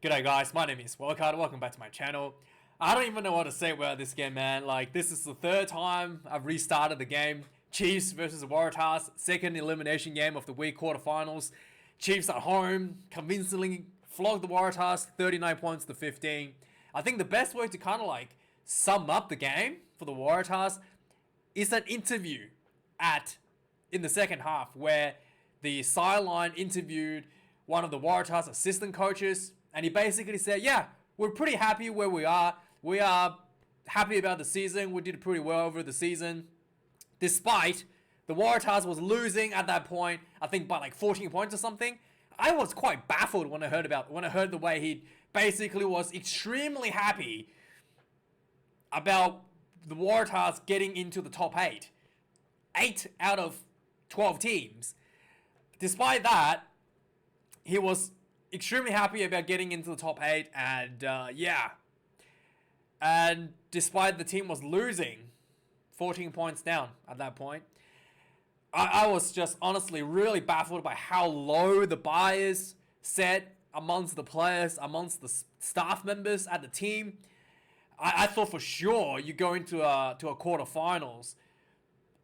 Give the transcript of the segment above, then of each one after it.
G'day guys, my name is Wildkard, welcome back to my channel. I don't even know what to say about this game, man. Like, this is the third time I've restarted the game. Chiefs versus Waratahs, second elimination game of the week quarterfinals. Chiefs at home, convincingly flogged the Waratahs, 39 points to 15. I think the best way to kind of like sum up the game for the Waratahs is an interview in the second half where the sideline interviewed one of the Waratahs assistant coaches, and he basically said, yeah, we're pretty happy where we are. We are happy about the season. We did pretty well over the season. Despite the Waratahs was losing at that point, I think by like 14 points or something. I was quite baffled when I heard the way he basically was extremely happy about the Waratahs getting into the top 8. 8 out of 12 teams. Despite that, he was extremely happy about getting into the top 8, and and despite the team was losing 14 points down at that point, I was just honestly really baffled by how low the bar is set amongst the players, amongst the staff members at the team. I thought for sure you go into a quarterfinals,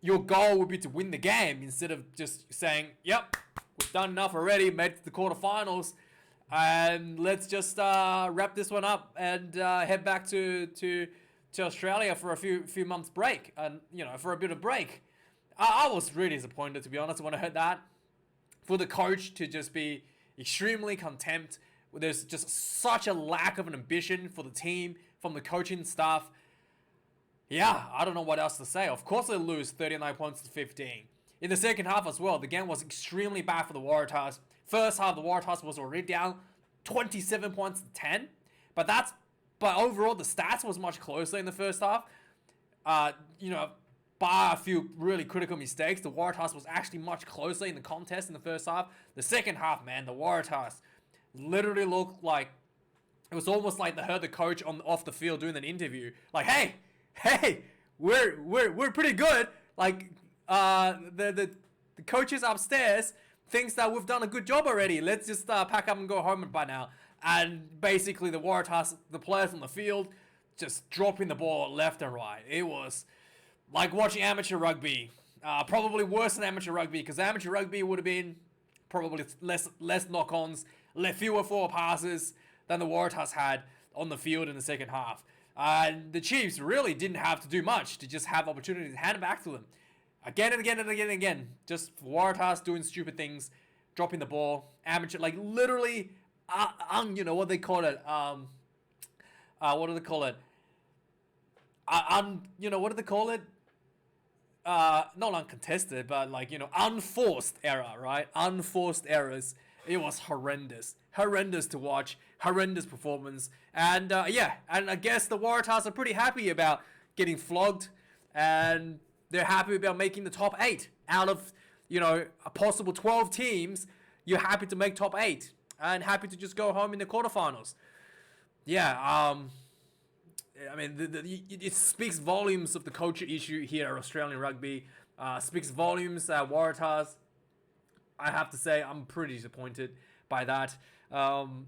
your goal would be to win the game instead of just saying, yep, we've done enough already, made it to the quarterfinals, and let's just wrap this one up and head back to Australia for a few months break, and for a bit of break. I was really disappointed, to be honest, when I heard that. For the coach to just be extremely contempt, there's just such a lack of an ambition for the team from the coaching staff. Yeah, I don't know what else to say. Of course they lose 39 points to 15. In the second half as well, the game was extremely bad for the Waratahs. First half, the Waratahs was already down 27 points to 10. But overall, the stats was much closer in the first half. By a few really critical mistakes, the Waratahs was actually much closer in the contest in the first half. The second half, man, the Waratahs literally looked like, it was almost like they heard the coach off the field doing an interview. Like, hey, we're pretty good. Like, the coaches upstairs thinks that we've done a good job already. Let's just pack up and go home by now. And basically the Waratahs, the players on the field, just dropping the ball left and right. It was like watching amateur rugby. Probably worse than amateur rugby, because amateur rugby would have been probably less knock-ons, fewer forward passes than the Waratahs had on the field in the second half. And the Chiefs really didn't have to do much to just have opportunities to hand it back to them. Again and again and again and again. Just Waratahs doing stupid things, dropping the ball, amateur, like literally, what they call it? What do they call it? What do they call it? Not uncontested, but unforced error, right? Unforced errors. It was horrendous to watch, horrendous performance, and and I guess the Waratahs are pretty happy about getting flogged, and they're happy about making the top 8 out of a possible 12 teams. You're happy to make top 8 and happy to just go home in the quarterfinals. I mean, it speaks volumes of the culture issue here at Australian rugby. Speaks volumes at Waratahs. I have to say, I'm pretty disappointed by that.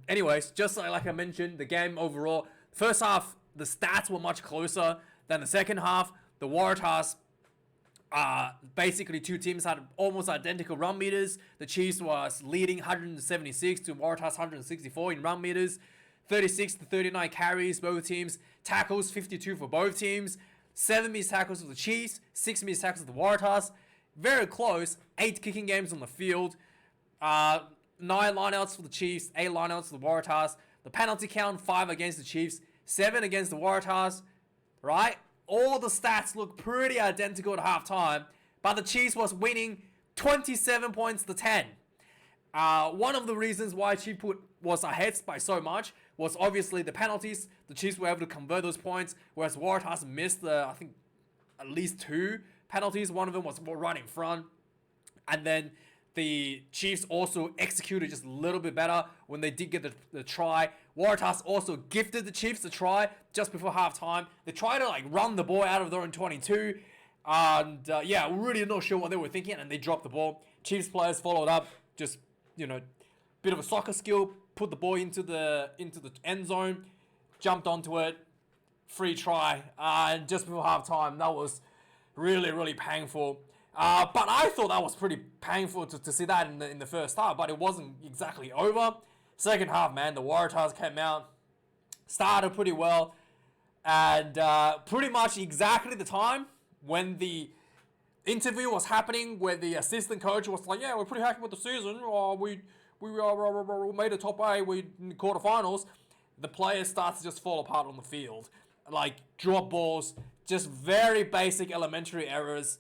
Anyways, just like I mentioned, the game overall, first half, the stats were much closer than the second half. The Waratahs, basically two teams had almost identical run meters. The Chiefs was leading 176 to Waratahs 164 in run meters. 36 to 39 carries, both teams. Tackles, 52 for both teams. 7 missed tackles for the Chiefs, 6 missed tackles for the Waratahs. Very close. 8 kicking games on the field. 9 lineouts for the Chiefs, 8 lineouts for the Waratahs. The penalty count, 5 against the Chiefs, 7 against the Waratahs. Right? All the stats look pretty identical at halftime, but the Chiefs was winning 27 points to 10. One of the reasons why Chiefs was ahead by so much was obviously the penalties. The Chiefs were able to convert those points, whereas Waratahs missed, I think, at least 2 penalties. One of them was right in front. And then the Chiefs also executed just a little bit better when they did get the try. Waratahs also gifted the Chiefs a try just before halftime. They tried to run the ball out of their own 22. And really not sure what they were thinking, and they dropped the ball. Chiefs players followed up, just, bit of a soccer skill, put the ball into the end zone, jumped onto it, free try, and just before halftime, that was really, really painful. But I thought that was pretty painful to see that in the first half, but it wasn't exactly over. Second half, man, the Waratahs came out, started pretty well, and pretty much exactly the time when the interview was happening, where the assistant coach was like, yeah, we're pretty happy with the season, we made a top 8, we in the quarterfinals, the players start to just fall apart on the field. Like, drop balls, just very basic elementary errors.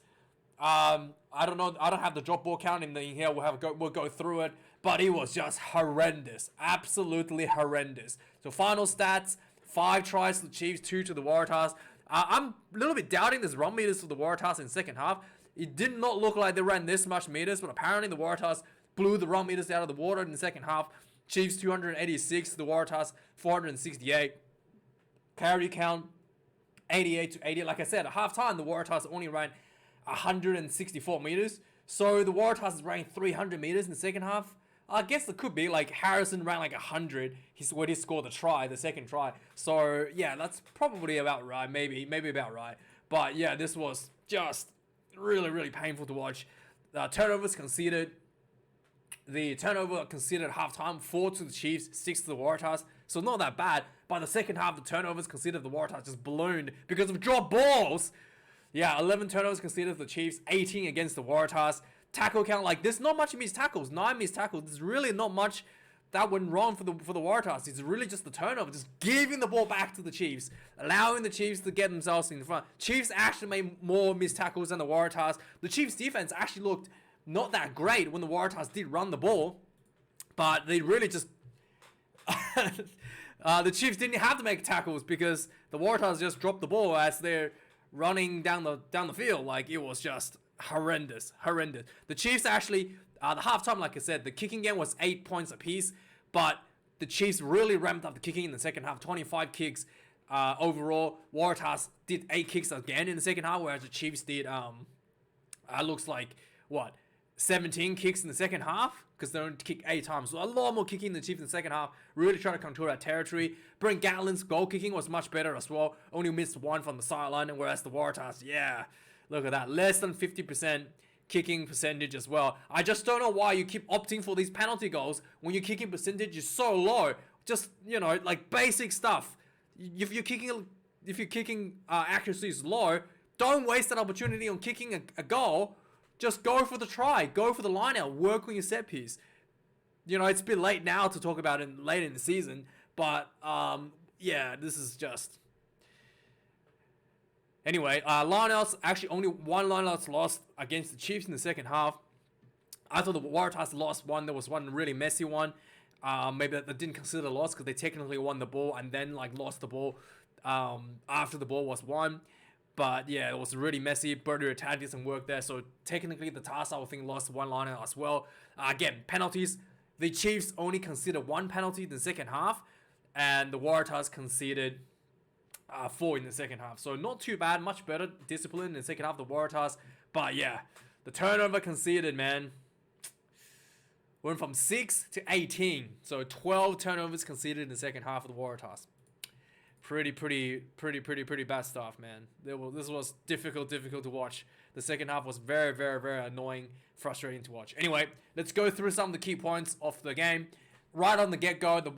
I don't know, I don't have the drop ball count in here, we'll go through it, but it was just horrendous, absolutely horrendous. So final stats, 5 tries to the Chiefs, 2 to the Waratahs. I'm a little bit doubting this run meters for the Waratahs in the second half. It did not look like they ran this much meters, but apparently the Waratahs blew the run meters out of the water in the second half. Chiefs 286, the Waratahs 468. Carry count 88 to 80. Like I said, at halftime, the Waratahs only ran 164 meters. So the Waratahs ran 300 meters in the second half. I guess it could be like Harrison ran like 100. When he scored the second try. So yeah, that's probably about right. Maybe about right. But yeah, this was just really, really painful to watch. Turnovers conceded. The turnover conceded at halftime, 4 to the Chiefs, 6 to the Waratahs. So not that bad. By the second half, the turnovers conceded the Waratahs just ballooned because of drop balls. Yeah, 11 turnovers conceded for the Chiefs, 18 against the Waratahs. Tackle count, like, there's not much missed tackles. 9 missed tackles. There's really not much that went wrong for the Waratahs. It's really just the turnover, just giving the ball back to the Chiefs, allowing the Chiefs to get themselves in front. Chiefs actually made more missed tackles than the Waratahs. The Chiefs' defense actually looked not that great when the Waratahs did run the ball, but they really just the Chiefs didn't have to make tackles because the Waratahs just dropped the ball as they're running down the field. Like, it was just horrendous. The Chiefs actually, the halftime, like I said, the kicking game was 8 points apiece, but the Chiefs really ramped up the kicking in the second half. 25 kicks overall. Waratahs did 8 kicks again in the second half, whereas the Chiefs did looks like 17 kicks in the second half, because they only kicked 8 times. So a lot more kicking than the Chiefs in the second half. Really trying to control that territory. Brent Gatlin's goal kicking was much better as well. Only missed 1 from the sideline, whereas the Waratahs, yeah, look at that. Less than 50% kicking percentage as well. I just don't know why you keep opting for these penalty goals when your kicking percentage is so low. Just, like basic stuff. If your kicking accuracy is low, don't waste that opportunity on kicking a goal. Just go for the try. Go for the line out. Work on your set piece. It's a bit late now to talk about it late in the season. But, yeah, this is just... Anyway, lineouts, actually only 1 lineout lost against the Chiefs in the second half. I thought the Waratahs lost one. There was one really messy one. Maybe they didn't consider a loss because they technically won the ball and then lost the ball after the ball was won. But yeah, it was really messy. Bernie Rugby did some work there. So technically the Tars, I think, lost 1 lineout as well. Again, penalties. The Chiefs only conceded 1 penalty in the second half. And the Waratahs conceded 4 in the second half. So not too bad. Much better discipline in the second half of the Waratahs. But yeah, the turnover conceded, man, went from 6 to 18. So 12 turnovers conceded in the second half of the Waratahs. Pretty bad stuff, man. This was difficult to watch. The second half was very, very, very annoying, frustrating to watch. Anyway, let's go through some of the key points of the game. Right on the get-go, the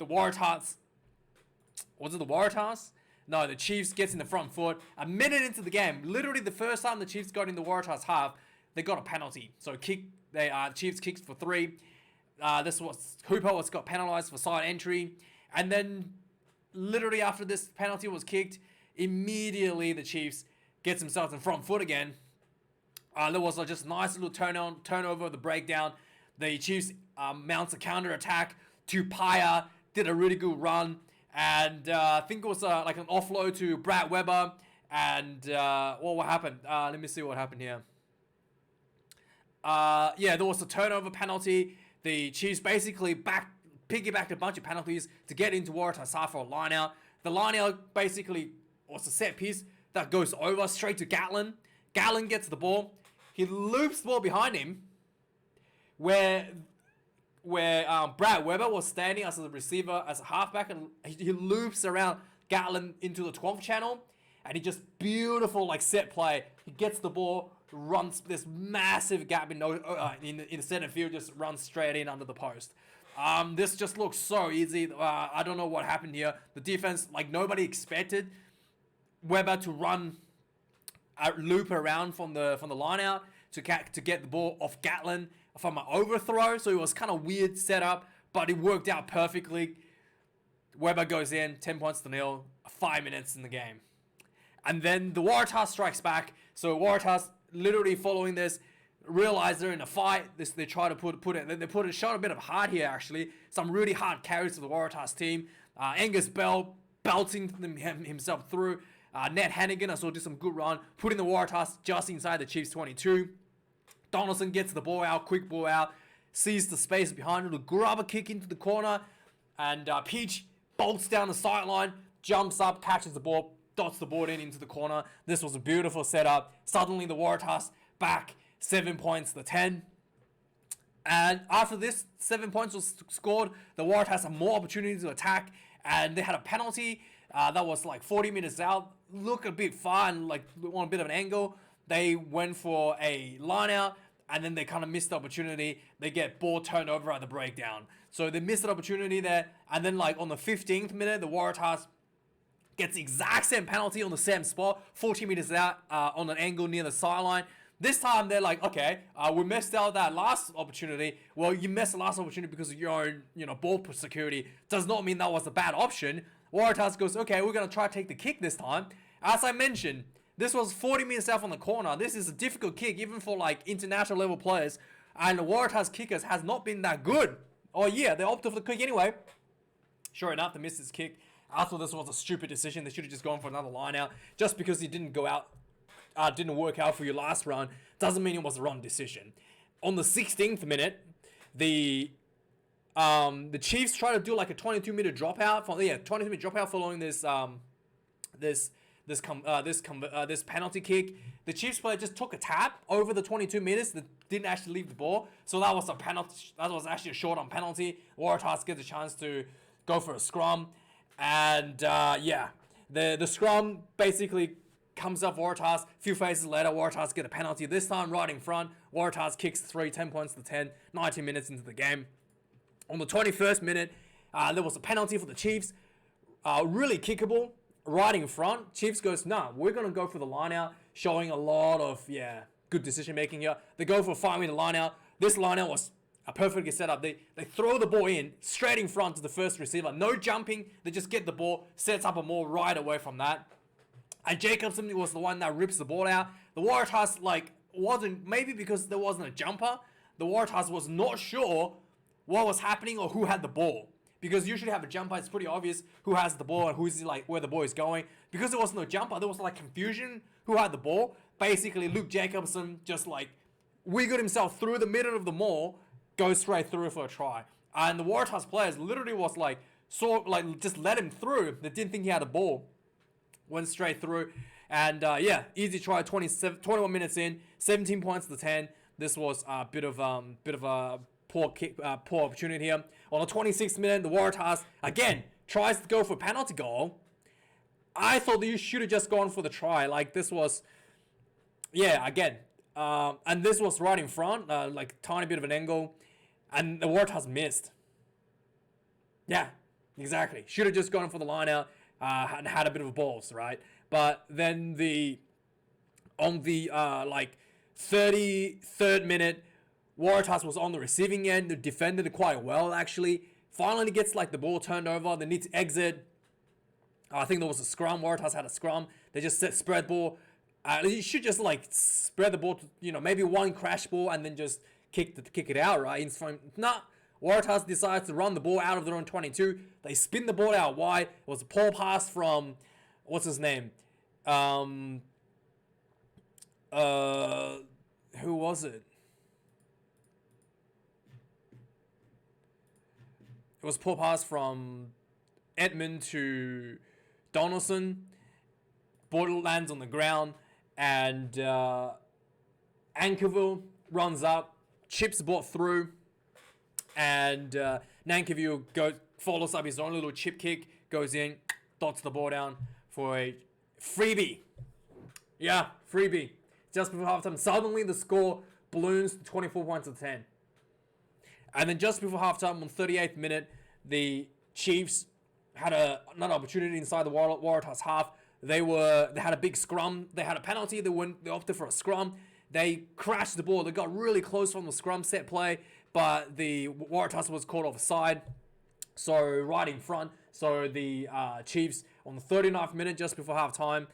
Waratahs... Was it the Waratahs? No, the Chiefs gets in the front foot. A minute into the game, literally the first time the Chiefs got in the Waratahs half, they got a penalty. So Chiefs kicked for 3. This was Hooper got penalised for side entry, and then literally after this penalty was kicked, immediately the Chiefs gets themselves in front foot again. There was just a nice little turnover of the breakdown. The Chiefs mounts a counter attack. Tupaia did a really good run. And I think it was like an offload to Brad Weber. And what happened? Let me see what happened here. Yeah, there was a turnover penalty. The Chiefs basically piggybacked a bunch of penalties to get into Waratahs half for a line out. The line out basically was a set piece that goes over straight to Gatlin. Gatlin gets the ball. He loops the ball behind him, where where Brad Weber was standing as a receiver, as a halfback, and he loops around Gatlin into the 12th channel, and he just beautiful like set play. He gets the ball, runs this massive gap in the center field, just runs straight in under the post. This just looks so easy. I don't know what happened here. The defense, like nobody expected Weber to run loop around from the line out to get the ball off Gatlin from an overthrow. So it was kind of weird setup, but it worked out perfectly. Weber goes in, 10 points to nil, 5 minutes in the game. And then the Waratahs strikes back. So Waratahs literally following this, realize they're in a fight. They try to show a bit of heart here actually. Some really hard carries to the Waratahs team. Angus Bell belting himself through. Ned Hannigan, I saw do some good run, putting the Waratahs just inside the Chiefs 22. Donaldson gets the ball out, quick ball out, sees the space behind him to grab a kick into the corner, and Peach bolts down the sideline, jumps up, catches the ball, dots the ball into the corner. This was a beautiful setup. Suddenly the Waratahs back 7 points to 10. And after this 7 points was scored, the Waratahs had more opportunities to attack, and they had a penalty that was like 40 meters out. Look a bit far and like on a bit of an angle. They went for a line out, and then they kind of missed the opportunity. They get ball turned over at the breakdown. So they missed an opportunity there. And then like on the 15th minute, the Waratahs gets the exact same penalty on the same spot, 40 meters out on an angle near the sideline. This time they're like, okay, we missed out that last opportunity. Well, you missed the last opportunity because of your own, ball security. Does not mean that was a bad option. Waratahs goes, okay, we're going to try to take the kick this time. As I mentioned, this was 40 meters out from the corner. This is a difficult kick, even for like international level players. And the Waratahs kickers has not been that good. Oh yeah, they opted for the kick anyway. Sure enough, they missed this kick. I thought this was a stupid decision. They should have just gone for another line out. Just because it didn't go out, didn't work out for your last run, doesn't mean it was the wrong decision. On the 16th minute, the Chiefs try to do like a 22-meter dropout. 22-meter dropout following this penalty kick. The Chiefs player just took a tap over the 22 meters that didn't actually leave the ball. So that was a penalty. That was actually a short on penalty. Waratahs gets a chance to go for a scrum. And the scrum basically comes up Waratahs. A few phases later, Waratahs get a penalty. This time right in front. Waratahs kicks 10 points to 10, 19 minutes into the game. On the 21st minute, there was a penalty for the Chiefs. Really kickable. Right in front. Chiefs goes, nah, we're going to go for the line out. Showing a lot of, good decision making here. They go for a 5-meter line out. This line out was a perfectly set up. They throw the ball in straight in front to the first receiver. No jumping. They just get the ball, sets up a maul right away from that. And Jacobson was the one that rips the ball out. The Waratahs, wasn't, maybe because there wasn't a jumper, the Waratahs was not sure what was happening or who had the ball. Because usually have a jumper, it's pretty obvious who has the ball and who's where the ball is going. Because there was no jumper, there was confusion who had the ball. Basically, Luke Jacobson just wiggled himself through the middle of the maul, goes straight through for a try. And the Waratahs players literally was just let him through. They didn't think he had a ball. Went straight through. And easy try, 21 minutes in, 17 points to 10. This was a bit of a poor opportunity here. On the 26th minute, the Waratahs, again, tries to go for a penalty goal. I thought that you should have just gone for the try. This was, again. And this was right in front, tiny bit of an angle. And the Waratahs missed. Yeah, exactly. Should have just gone for the line out and had a bit of balls, right? But then on the 33rd minute, Waratahs was on the receiving end. They defended it quite well, actually. Finally gets the ball turned over. They need to exit. I think there was a scrum. Waratahs had a scrum. They just spread ball. You should just spread the ball to, maybe one crash ball and then just kick it out, right? Waratahs decides to run the ball out of their own 22. They spin the ball out wide. It was a poor pass from, what's his name? Who was it? It was a poor pass from Edmund to Donaldson. Ball lands on the ground, and Ankerville runs up, chips the ball through, And Nankerview follows up his own little chip kick, goes in, dots the ball down for a freebie. Yeah, freebie. Just before halftime, suddenly the score balloons to 24 points to 10. And then just before halftime, on 38th minute, the Chiefs had another opportunity inside the Waratahs half. They had a big scrum. They had a penalty. They opted for a scrum. They crashed the ball. They got really close from the scrum set play, but the Waratahs was caught offside. So right in front. So the Chiefs on the 39th minute, just before halftime,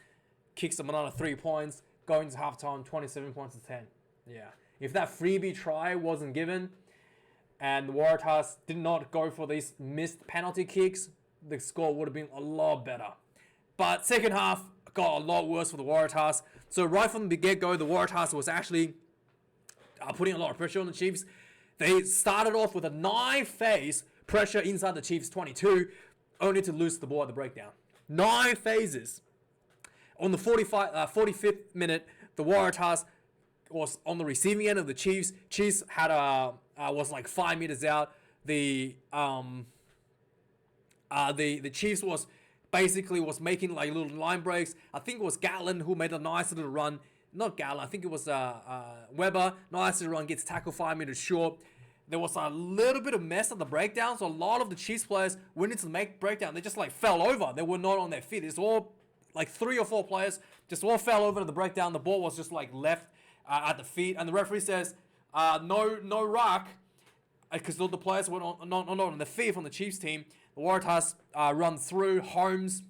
kicks them another 3 points. Going to halftime, 27 points to 10. Yeah. If that freebie try wasn't given, and the Waratahs did not go for these missed penalty kicks, the score would have been a lot better. But second half got a lot worse for the Waratahs. So right from the get-go, the Waratahs was actually putting a lot of pressure on the Chiefs. They started off with a 9-phase pressure inside the Chiefs' 22, only to lose the ball at the breakdown. 9 phases. On the 45th minute, the Waratahs was on the receiving end of the Chiefs. Chiefs had was like 5 meters out. The Chiefs was making like little line breaks. I think it was Gatlin who made a nice little run. Not Gatlin, I think it was Weber. Nice little run, gets tackled 5 meters short. There was a little bit of mess at the breakdown, so a lot of the Chiefs players went into the breakdown. They just like fell over. They were not on their feet. It's all like 3 or 4 players just all fell over to the breakdown. The ball was just like left at the feet, and the referee says no ruck, because all the players were not on the feet from the Chiefs team. The Waratahs run through. Holmes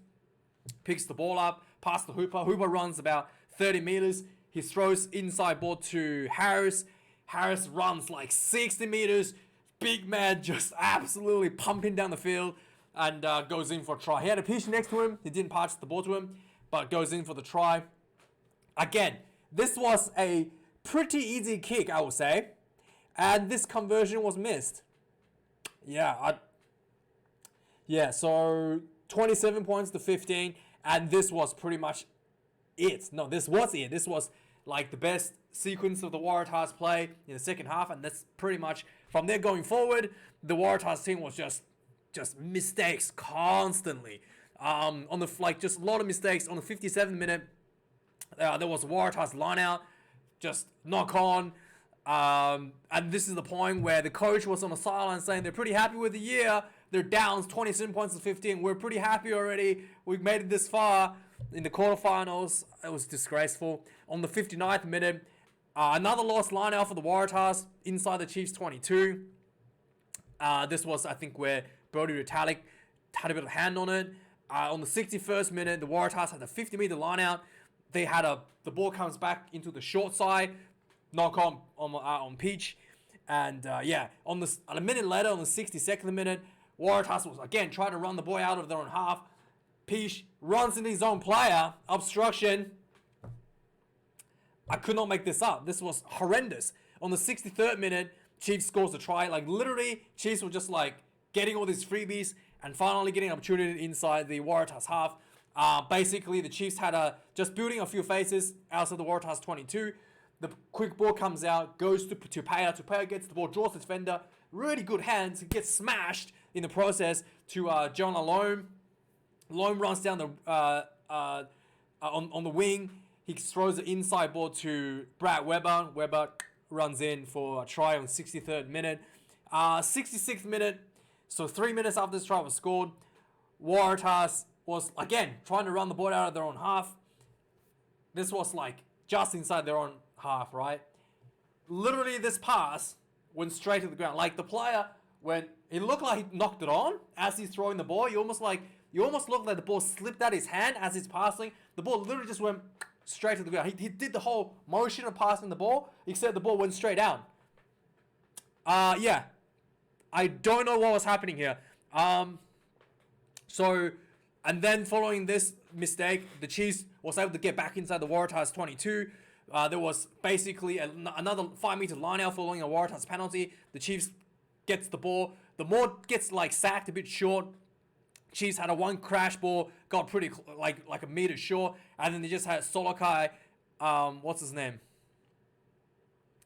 picks the ball up, past the Hooper. Hooper runs about 30 meters. He throws inside ball to Harris. Harris runs like 60 meters. Big man just absolutely pumping down the field and goes in for a try. He had a pitch next to him. He didn't pass the ball to him, but goes in for the try. Again, this was a pretty easy kick, I would say. And this conversion was missed. So 27 points to 15. And this was pretty much it. No, this was it. This was like the best sequence of the Waratahs play in the second half. And that's pretty much, from there going forward, the Waratahs team was just mistakes constantly. Just a lot of mistakes. On the 57th minute, there was a Waratahs line out, just knock on. And this is the point where the coach was on the sideline saying they're pretty happy with the year. They're down 27 points to 15. We're pretty happy already. We've made it this far in the quarterfinals. It was disgraceful. On the 59th minute, another lost line out for the Waratahs inside the Chiefs 22. This was, I think, where Brody Retallick had a bit of hand on it. On the 61st minute, the Waratahs had a 50-meter line out. They had the ball comes back into the short side, knock on Peach, and a minute later, on the 62nd minute, Waratahs was again trying to run the ball out of their own half. Peach runs into his own player, obstruction. I could not make this up. This was horrendous. On the 63rd minute, Chiefs scores a try. Like literally, Chiefs were just like getting all these freebies and finally getting an opportunity inside the Waratahs half. Basically, the Chiefs had just building a few faces outside the Waratahs 22. The quick ball comes out, goes to Tupaya. Tupaya gets the ball, draws the defender. Really good hands. Gets smashed in the process to John Alome. Alome runs down on the wing. He throws the inside ball to Brad Weber. Weber runs in for a try on 63rd minute. 66th minute, so 3 minutes after this try was scored, Waratahs was again trying to run the ball out of their own half. This was like just inside their own half, right? Literally, this pass went straight to the ground. Like the player, when it looked like he knocked it on as he's throwing the ball, you almost looked like the ball slipped out his hand as he's passing. The ball literally just went straight to the ground. He did the whole motion of passing the ball, except the ball went straight down. I don't know what was happening here. And then following this mistake, the Chiefs was able to get back inside the Waratahs 22. There was basically another 5-meter line out following a Waratahs penalty. The Chiefs gets the ball. The ball gets like sacked a bit short. Chiefs had a one crash ball, got pretty like a meter short, and then they just had Solokai. What's his name?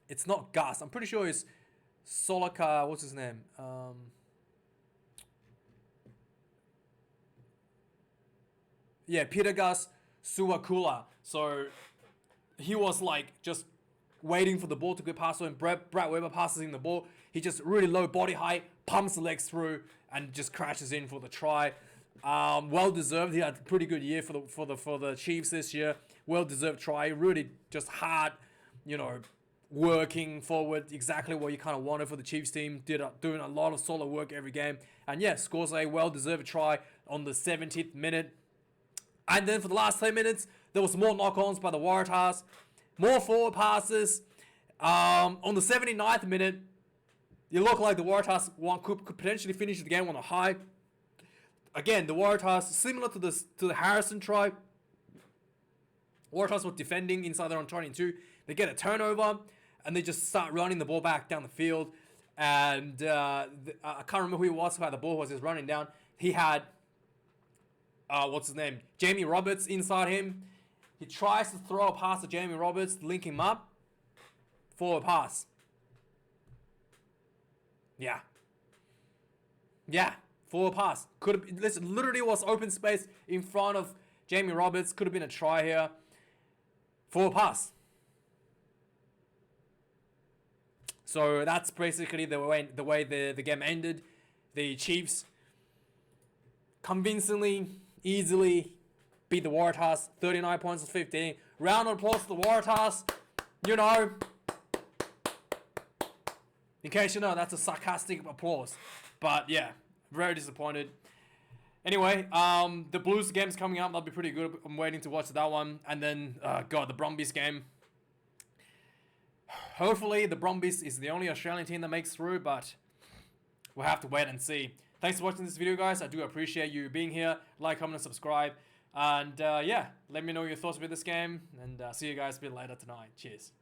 It's not Gus. I'm pretty sure it's Solaka, what's his name? Yeah, Pitagas Suakula. So he was like just waiting for the ball to get past him. Brad Weber passes him the ball. He just really low body height, pumps the legs through, and just crashes in for the try. Well deserved. He had a pretty good year for the Chiefs this year. Well deserved try. Really just hard, working forward. Exactly what you kind of wanted for the Chiefs team. Doing a lot of solid work every game. And yeah, scores a well deserved try on the 70th minute. And then for the last 10 minutes, there was more knock-ons by the Waratahs. More forward passes. On the 79th minute, it looked like the Waratahs could potentially finish the game on a high. Again, the Waratahs, similar to the Harrison try, Waratahs were defending inside their own 22. They get a turnover, and they just start running the ball back down the field. And I can't remember who it was who had the ball, was just running down. He had, what's his name? Jamie Roberts inside him. He tries to throw a pass to Jamie Roberts, link him up. Forward pass. Yeah. Forward pass. Literally was open space in front of Jamie Roberts. Could have been a try here. Forward pass. So that's basically the way the game ended. The Chiefs convincingly, easily beat the Waratahs. 39 points to 15. Round of applause to the Waratahs. In case you know, that's a sarcastic applause. But yeah, very disappointed. Anyway, the Blues game's coming up. That'll be pretty good. I'm waiting to watch that one. And then, the Brumbies game. Hopefully, the Brumbies is the only Australian team that makes through, but we'll have to wait and see. Thanks for watching this video, guys. I do appreciate you being here. Like, comment, and subscribe. And, let me know your thoughts about this game. And see you guys a bit later tonight. Cheers.